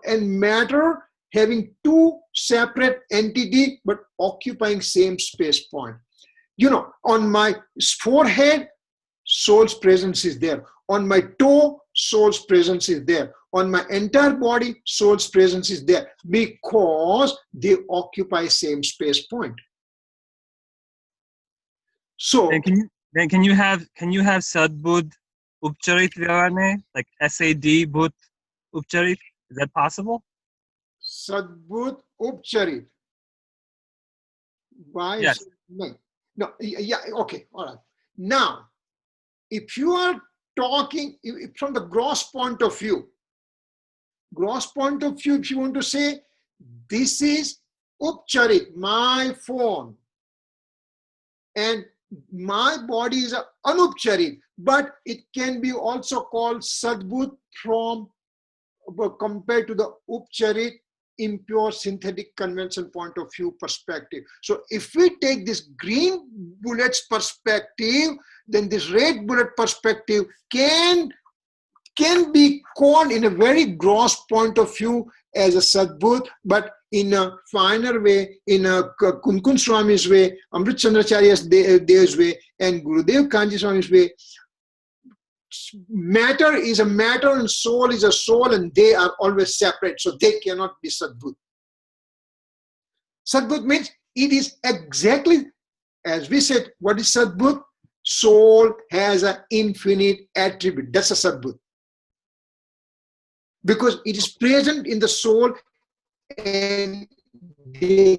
and matter having two separate entities but occupying same space point. You know, on my forehead, soul's presence is there. On my toe, soul's presence is there. On my entire body, soul's presence is there because they occupy same space point. So, And can you have Sadbudh Upcharit Vyavane, like SAD Bhut Upcharit? Is that possible? Sadbudh Upcharit. Why? Yes. No, yeah, okay, all right. Now, if you are talking from the gross point of view, if you want to say, this is Upcharit, my phone, and my body is Anupcharit, but it can be also called Sadbudh from compared to the Upcharit impure synthetic convention point of view perspective. So if we take this green bullet's perspective, then this red bullet perspective can be called in a very gross point of view as a Sadbudh, but in a finer way, in a Kunkun Swami's way, Amrit Chandracharya's Dev's way, and Gurudev Kanji Swami's way, matter is a matter and soul is a soul, and they are always separate, so they cannot be Sadbudh. Sadbudh means it is exactly, as we said, what is Sadbudh? Soul has an infinite attribute. That's a Sadbudh. Because it is present in the soul and they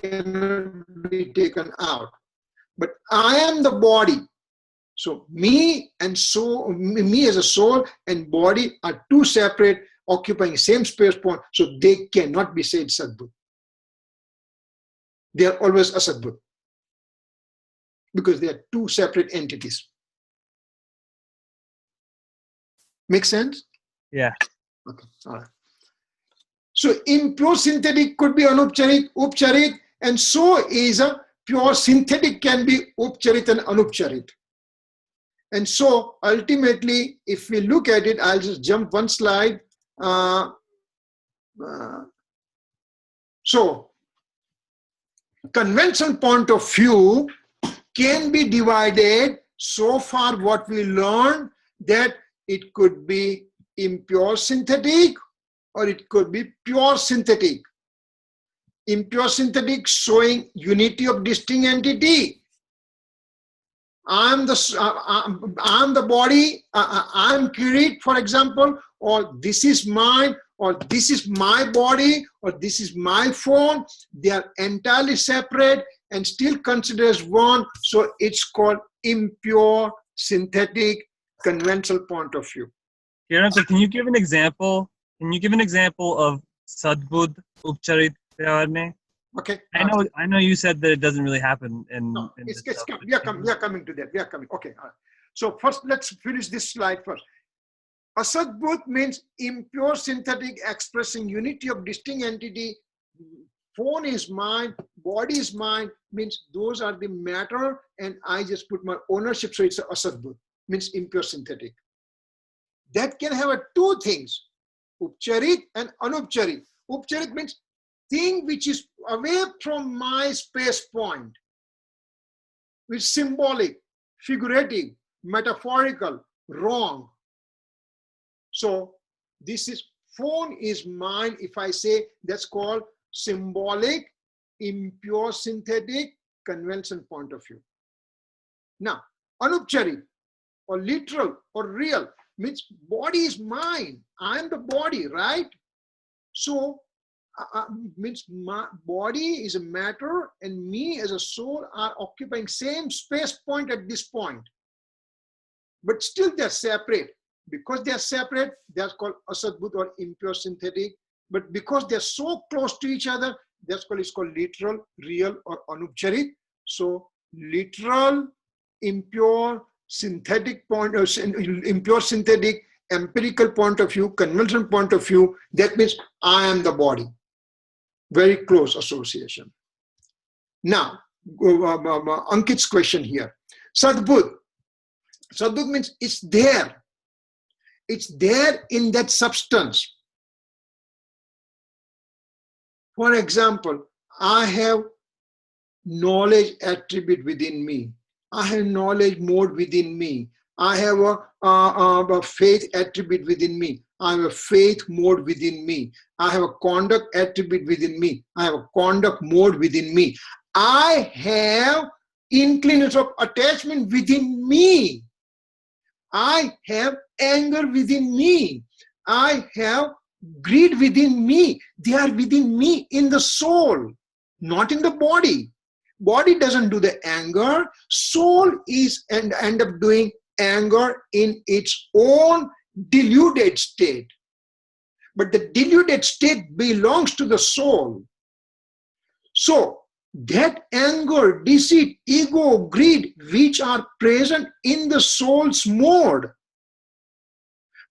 cannot be taken out. But I am the body. So me as a soul and body are two separate, occupying same space point, so they cannot be said Sadbudh. They are always a Sadbudh because they are two separate entities. Make sense? Yeah. Okay, all right. So impure synthetic could be Anupcharit, Upcharit, and so is a pure synthetic can be Upcharit and Anupcharit. And so ultimately, if we look at it, I'll just jump one slide. So conventional point of view can be divided. So far what we learned, that it could be impure synthetic or it could be pure synthetic. Impure synthetic showing unity of distinct entity. I'm the body, I'm Kirit, for example, or this is mine, or this is my body, or this is my phone. They are entirely separate and still considered as one. So it's called impure synthetic conventional point of view. Kiran, so can you give an example? Can you give an example of Sadbudh Upcharit Vyavane? Okay. I know you said that it doesn't really happen in. No, in it's this stuff, we are coming to that. We are coming. Okay. All right. So first, let's finish this slide first. Asadbudh means impure synthetic expressing unity of distinct entity. Phone is mine, body is mine, means those are the matter, and I just put my ownership, so it's asadbudh, means impure synthetic. That can have two things, Upcharit and Anupcharit. Upcharit means thing which is away from my space point, which is symbolic, figurative, metaphorical, wrong. So this is phone is mine. If I say, that's called symbolic, impure synthetic convention point of view. Now, Anupcharit or literal or real means body is mine. I am the body, right? So means my body is a matter and me as a soul are occupying same space point at this point. But still they're separate. Because they're separate, they're called asadbhut or impure synthetic. But because they're so close to each other, it's called literal, real, or anupcharit. So literal, impure, synthetic point, or impure, synthetic, empirical point of view, conventional point of view, that means I am the body. Very close association. Now, Ankit's question here. Sadbhut. Sadbhut means it's there. It's there in that substance. For example, I have knowledge attribute within me. I have knowledge mode within me. I have a faith attribute within me. I have a faith mode within me. I have a conduct attribute within me. I have a conduct mode within me. I have inclination of attachment within me. I have anger within me. I have greed within me. They are within me in the soul, not in the body. Body doesn't do the anger. Soul is and end up doing anger in its own deluded state. But the deluded state belongs to the soul. So that anger, deceit, ego, greed, which are present in the soul's mode,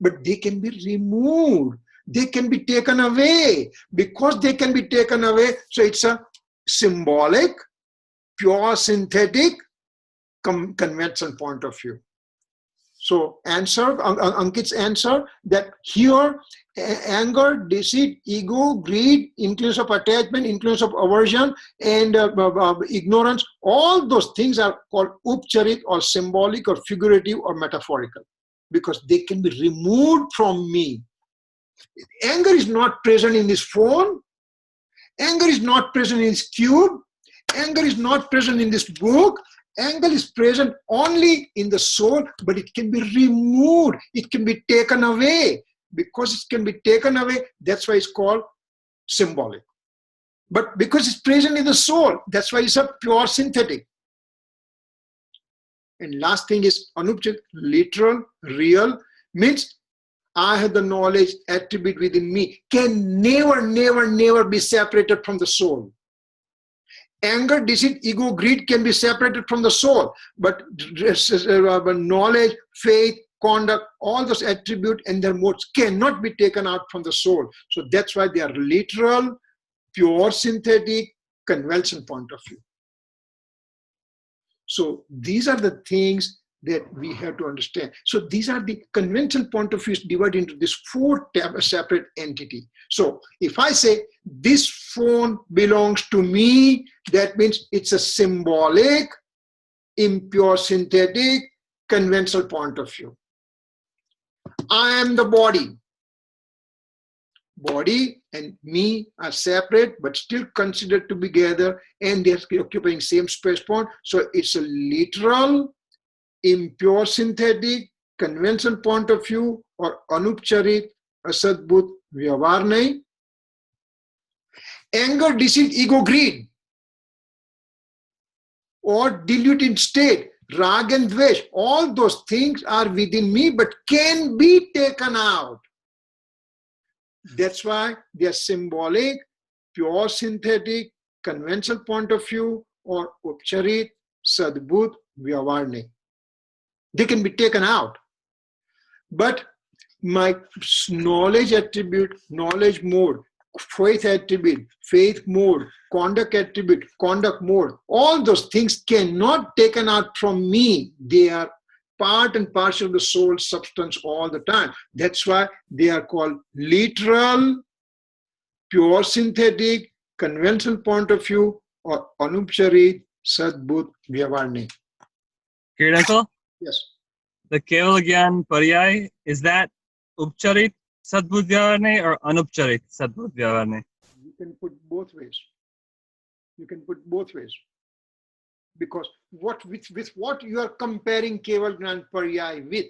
but they can be removed. They can be taken away. Because they can be taken away, so it's a symbolic, pure synthetic, conventional point of view. So answer, Ankit's answer, that here anger, deceit, ego, greed, inclination of attachment, inclination of aversion, and ignorance, all those things are called upcharit or symbolic or figurative or metaphorical, because they can be removed from me. Anger is not present in this phone. Anger is not present in this cube. Anger is not present in this book. Anger is present only in the soul, but it can be removed. It can be taken away. Because it can be taken away, that's why it's called symbolic. But because it's present in the soul, that's why it's a pure synthetic. And last thing is anupcharit, literal, real, means I have the knowledge attribute within me, can never, never, never be separated from the soul. Anger, deceit, ego, greed can be separated from the soul, but knowledge, faith, conduct, all those attributes and their modes cannot be taken out from the soul. So that's why they are literal, pure synthetic, conventional point of view. So these are the things that we have to understand. So these are the conventional point of views divided into this four separate entity. So if I say this phone belongs to me, that means it's a symbolic, impure synthetic, conventional point of view. I am the body. Body and me are separate but still considered to be together, and they're occupying same space point. So it's a literal, impure synthetic, conventional point of view, or anupcharit, asadbhut, vyavarnai. Anger, deceit, ego, greed, or diluted state, rag and dvesh, all those things are within me but can be taken out. That's why they are symbolic, pure synthetic, conventional point of view, or upcharit, sadbhut, vyavarnai. They can be taken out. But my knowledge attribute, knowledge mode, faith attribute, faith mode, conduct attribute, conduct mode, all those things cannot be taken out from me. They are part and parcel of the soul substance all the time. That's why they are called literal, pure synthetic, conventional point of view, or anupcharit, sadbhut, vyavarnai. Kirit uncle? Yes. The Keval Gyan Paryay, is that upcharit sadbhut vyavarnai or anupcharit sadbhut vyavarnai? You can put both ways. You can put both ways. Because with what you are comparing Keval Gyan Paryay with?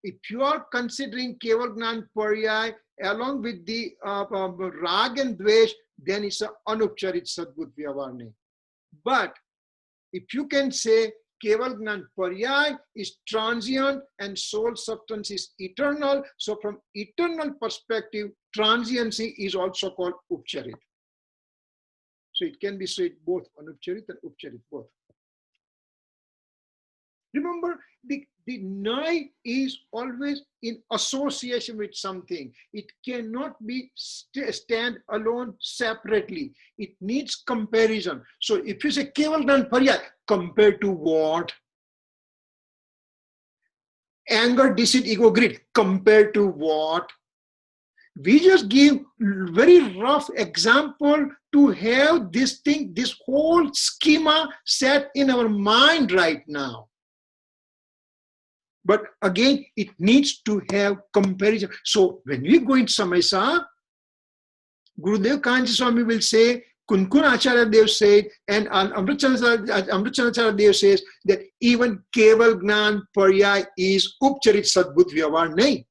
If you are considering Keval Gyan Paryay along with the rag and dvesh, then it's an anupcharit sadbut vyavarne. But if you can say Keval Gnan Paryay is transient and soul substance is eternal, so from eternal perspective, transiency is also called Upcharit. So it can be said both Anupcharit and Upcharit, both. Remember, the Naya is always in association with something. It cannot be stand alone separately. It needs comparison. So if you say Keval Gnan Paryay, compared to what? Anger, deceit, ego, greed, compared to what? We just give very rough example to have this thing, this whole schema set in our mind right now. But again, it needs to have comparison. So when we go in Samaysar, Gurudev Kanji Swami will say, Kunkun Acharya Dev said, and Amritchandra Dev says that even Keval Gnan Paryay is Upcharit Sadbut Vyavar Nahi.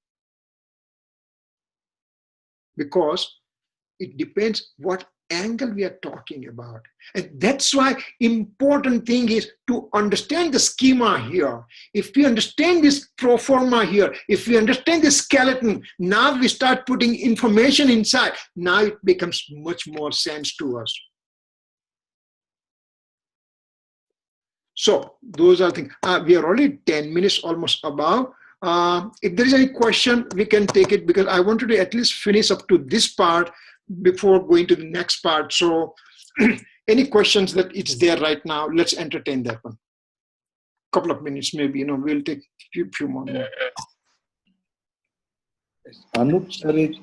Because it depends what angle we are talking about. And that's why important thing is to understand the schema here. If we understand this pro forma here, if we understand the skeleton, now we start putting information inside. Now it becomes much more sense to us. So those are things. We are already 10 minutes almost above. If there is any question, we can take it, because I wanted to at least finish up to this part before going to the next part. So any questions that it's there right now, let's entertain that one. Couple of minutes maybe, we'll take few more. Anupcharit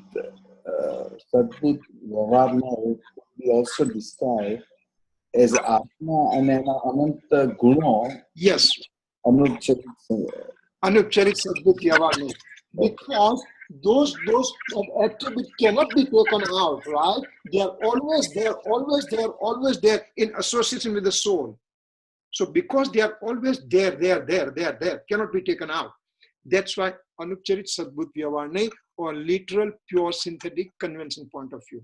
Sadbut Vyavarna would be also described as Atma and Ananta Guno. Yes. Anupcharit Sadbut Vyavarna. Because those attributes cannot be taken out, right? They are always there in association with the soul. So because they are always there, cannot be taken out. That's why Anupcharit Sadbut Vyavarna, or literal pure synthetic convention point of view.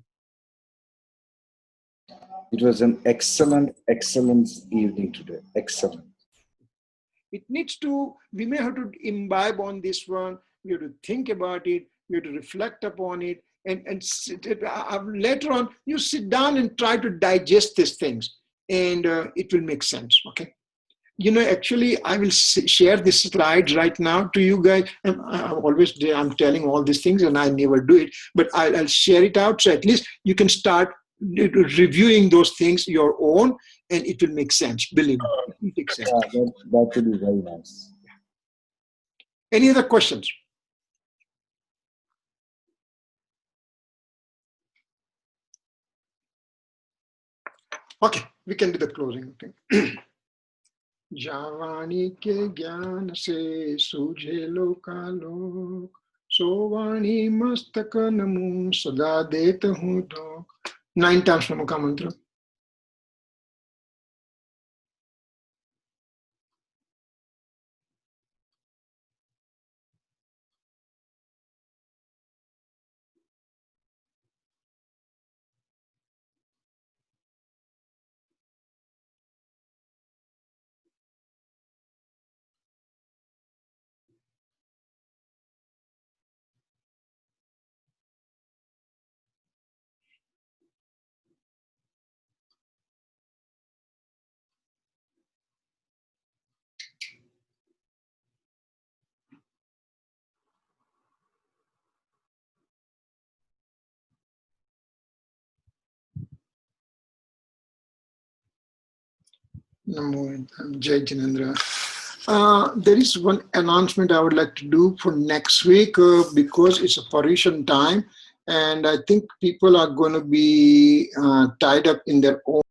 It was an excellent evening today. Excellent. It needs to, we may have to imbibe on this one. We have to think about it. We have to reflect upon it. And later on, you sit down and try to digest these things. And it will make sense, okay? Actually, I will share these slides right now to you guys. I'm telling all these things and I never do it. But I'll share it out. So at least you can start reviewing those things your own, and it will make sense. Believe me, it will make sense. Yeah, that will be very nice. Any other questions? Okay, we can do the closing. Okay. Javani ke gyan se sujhe lokalok, sovani mastaka namu sada deta hu dok. 9 times Namuka mantra. Namo Jai Jinendra. There is one announcement I would like to do for next week because it's a Parisian time, and I think people are going to be tied up in their own